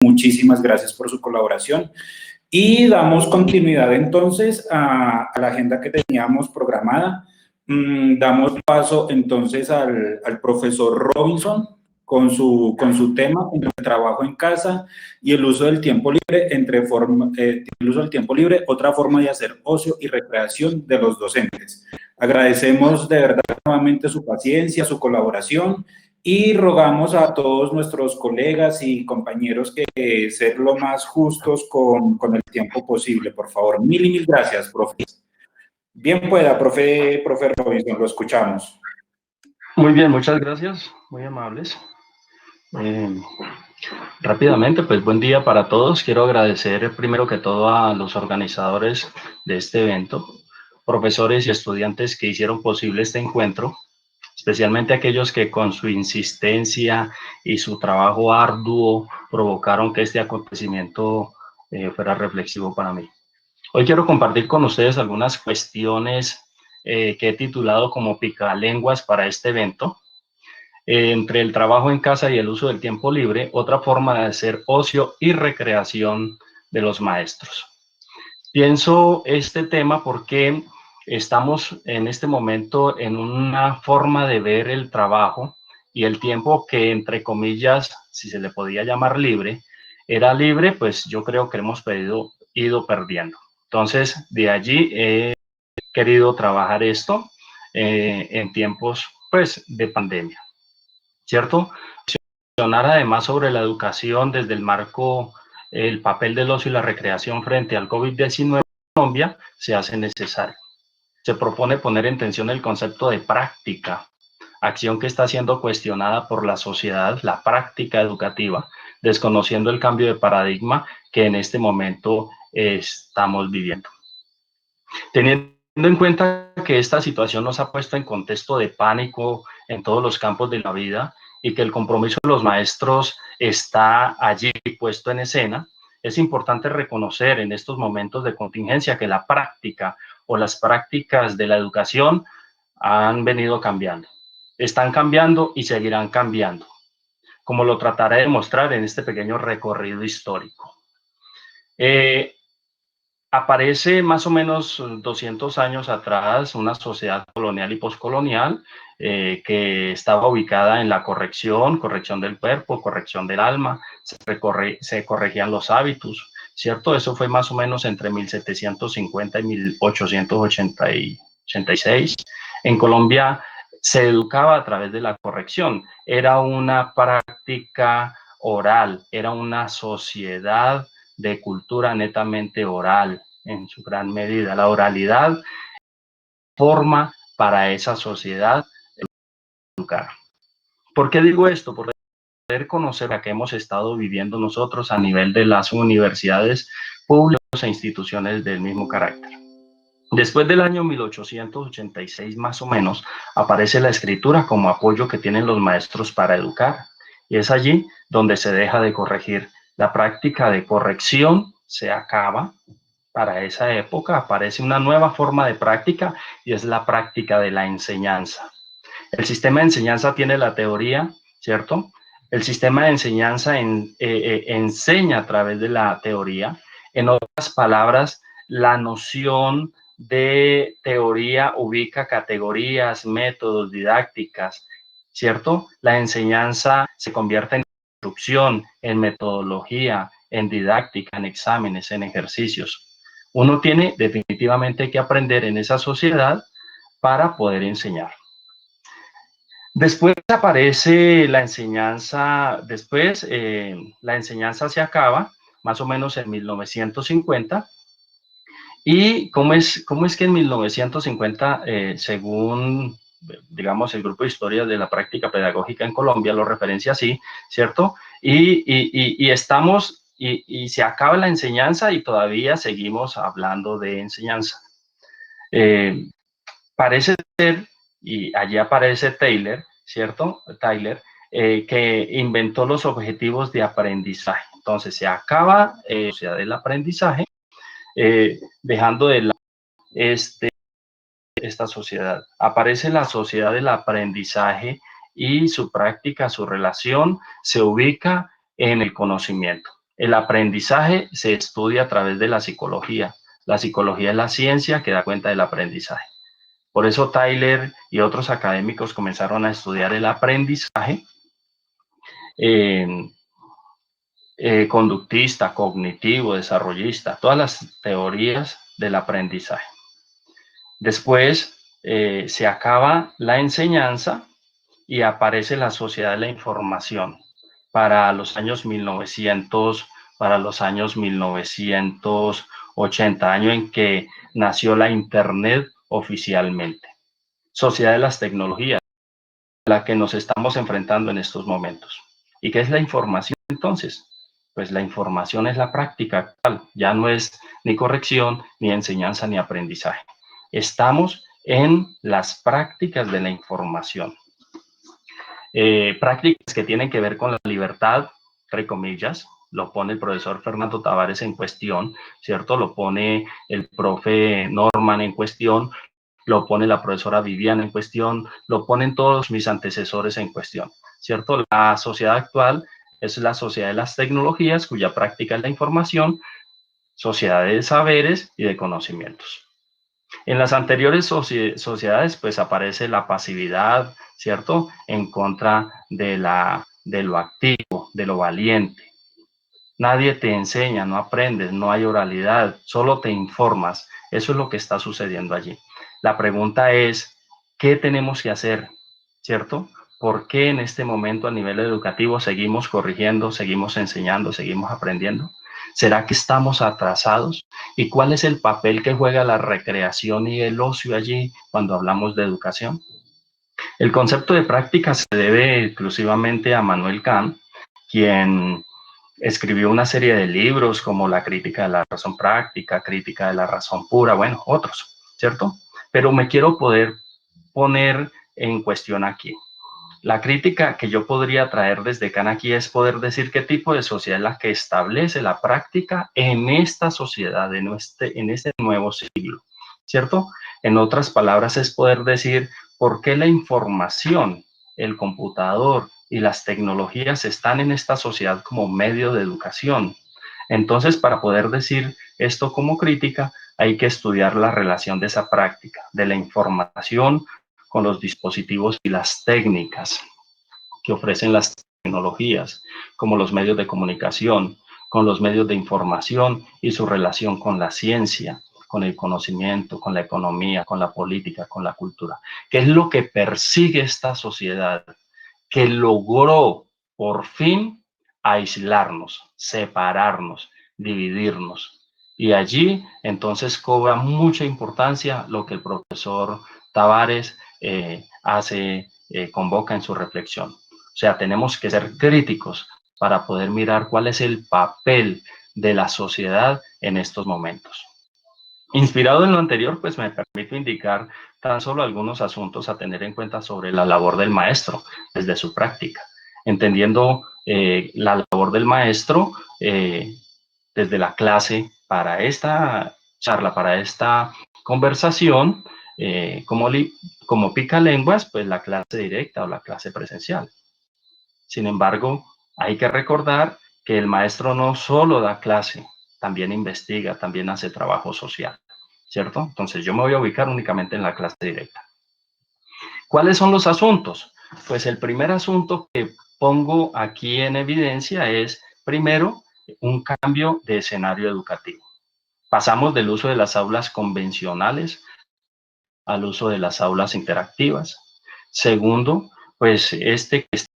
Muchísimas gracias por su colaboración. Y damos continuidad entonces a la agenda que teníamos programada. Damos paso entonces al profesor Robinson con su tema, el trabajo en casa y el uso del tiempo libre, el uso del tiempo libre, otra forma de hacer ocio y recreación de los docentes. Agradecemos de verdad nuevamente su paciencia, su colaboración y rogamos a todos nuestros colegas y compañeros que ser lo más justos con el tiempo posible, por favor. Mil y mil gracias, profe. Bien pueda, profe Robinson, lo escuchamos. Muy bien, muchas gracias, muy amables. Rápidamente, pues buen día para todos. Quiero agradecer primero que todo a los organizadores de este evento, profesores y estudiantes que hicieron posible este encuentro, especialmente aquellos que con su insistencia y su trabajo arduo provocaron que este acontecimiento fuera reflexivo para mí. Hoy quiero compartir con ustedes algunas cuestiones que he titulado como picalenguas para este evento. Entre el trabajo en casa y el uso del tiempo libre, otra forma de hacer ocio y recreación de los maestros. Pienso este tema porque estamos en este momento en una forma de ver el trabajo y el tiempo que, entre comillas, si se le podía llamar libre, era libre, pues yo creo que hemos ido perdiendo. Entonces, de allí he querido trabajar esto en tiempos, pues, de pandemia, ¿cierto? Mencionar además sobre la educación desde el marco, el papel del ocio y la recreación frente al COVID-19 en Colombia se hace necesario. Se propone poner en tensión el concepto de práctica, acción que está siendo cuestionada por la sociedad, la práctica educativa, desconociendo el cambio de paradigma que en este momento estamos viviendo. Teniendo en cuenta que esta situación nos ha puesto en contexto de pánico en todos los campos de la vida y que el compromiso de los maestros está allí puesto en escena, es importante reconocer en estos momentos de contingencia que la práctica o las prácticas de la educación han venido cambiando. Están cambiando y seguirán cambiando, como lo trataré de mostrar en este pequeño recorrido histórico. Aparece más o menos 200 años atrás una sociedad colonial y poscolonial que estaba ubicada en la corrección del cuerpo, corrección del alma, se corregían los hábitos, ¿cierto? Eso fue más o menos entre 1750 y 1886. En Colombia se educaba a través de la corrección, era una práctica oral, era una sociedad de cultura netamente oral, en su gran medida. La oralidad forma para esa sociedad educar. ¿Por qué digo esto? Por poder conocer la que hemos estado viviendo nosotros a nivel de las universidades públicas e instituciones del mismo carácter. Después del año 1886 más o menos, aparece la escritura como apoyo que tienen los maestros para educar. Y es allí donde se deja de corregir. La práctica de corrección se acaba. Para esa época aparece una nueva forma de práctica y es la práctica de la enseñanza. El sistema de enseñanza tiene la teoría, ¿cierto? El sistema de enseñanza enseña a través de la teoría. En otras palabras, la noción de teoría ubica categorías, métodos, didácticas, ¿cierto? La enseñanza se convierte en instrucción, en metodología, en didáctica, en exámenes, en ejercicios. Uno tiene definitivamente que aprender en esa sociedad para poder enseñar. Después aparece la enseñanza, la enseñanza se acaba, más o menos en 1950. ¿Y cómo es que en 1950, según, digamos, el Grupo de Historia de la Práctica Pedagógica en Colombia lo referencia así, ¿cierto? Y se acaba la enseñanza y todavía seguimos hablando de enseñanza. Parece ser, y allí aparece Taylor, ¿cierto? Que inventó los objetivos de aprendizaje. Entonces se acaba la sociedad del aprendizaje, dejando de lado esta sociedad. Aparece la sociedad del aprendizaje y su práctica, su relación se ubica en el conocimiento. El aprendizaje se estudia a través de la psicología. La psicología es la ciencia que da cuenta del aprendizaje. Por eso Tyler y otros académicos comenzaron a estudiar el aprendizaje conductista, cognitivo, desarrollista, todas las teorías del aprendizaje. Después se acaba la enseñanza y aparece la sociedad de la información para los años 1900, para los años 1980, año en que nació la Internet oficialmente. Sociedad de las tecnologías, a la que nos estamos enfrentando en estos momentos. ¿Y qué es la información entonces? Pues la información es la práctica actual, ya no es ni corrección, ni enseñanza, ni aprendizaje. Estamos en las prácticas de la información. Prácticas que tienen que ver con la libertad, entre comillas, lo pone el profesor Fernando Tavares en cuestión, ¿cierto? Lo pone el profe Norman en cuestión, lo pone la profesora Viviana en cuestión, lo ponen todos mis antecesores en cuestión, ¿cierto? La sociedad actual es la sociedad de las tecnologías, cuya práctica es la información, sociedad de saberes y de conocimientos. En las anteriores sociedades, pues aparece la pasividad, ¿cierto? En contra de lo activo, de lo valiente. Nadie te enseña, no aprendes, no hay oralidad, solo te informas. Eso es lo que está sucediendo allí. La pregunta es, ¿qué tenemos que hacer? ¿Cierto? ¿Por qué en este momento a nivel educativo seguimos corrigiendo, seguimos enseñando, seguimos aprendiendo? ¿Será que estamos atrasados? ¿Y cuál es el papel que juega la recreación y el ocio allí cuando hablamos de educación? El concepto de práctica se debe exclusivamente a Manuel Kant, quien escribió una serie de libros como La crítica de la razón práctica, Crítica de la razón pura, bueno, otros, ¿cierto? Pero me quiero poder poner en cuestión aquí. La crítica que yo podría traer desde Kant aquí es poder decir qué tipo de sociedad es la que establece la práctica en esta sociedad, en este nuevo siglo, ¿cierto? En otras palabras, es poder decir por qué la información, el computador y las tecnologías están en esta sociedad como medio de educación. Entonces, para poder decir esto como crítica, hay que estudiar la relación de esa práctica, de la información con los dispositivos y las técnicas que ofrecen las tecnologías, como los medios de comunicación, con los medios de información y su relación con la ciencia, con el conocimiento, con la economía, con la política, con la cultura. ¿Qué es lo que persigue esta sociedad que logró por fin aislarnos, separarnos, dividirnos? Y allí entonces cobra mucha importancia lo que el profesor Tavares convoca en su reflexión. O sea, tenemos que ser críticos para poder mirar cuál es el papel de la sociedad en estos momentos. Inspirado en lo anterior, pues me permito indicar tan solo algunos asuntos a tener en cuenta sobre la labor del maestro desde su práctica, entendiendo la labor del maestro desde la clase para esta charla, para esta conversación, como pica lenguas, pues la clase directa o la clase presencial. Sin embargo, hay que recordar que el maestro no solo da clase, también investiga, también hace trabajo social, ¿cierto? Entonces yo me voy a ubicar únicamente en la clase directa. ¿Cuáles son los asuntos? Pues el primer asunto que pongo aquí en evidencia es, primero, un cambio de escenario educativo. Pasamos del uso de las aulas convencionales al uso de las aulas interactivas. Segundo, pues este que está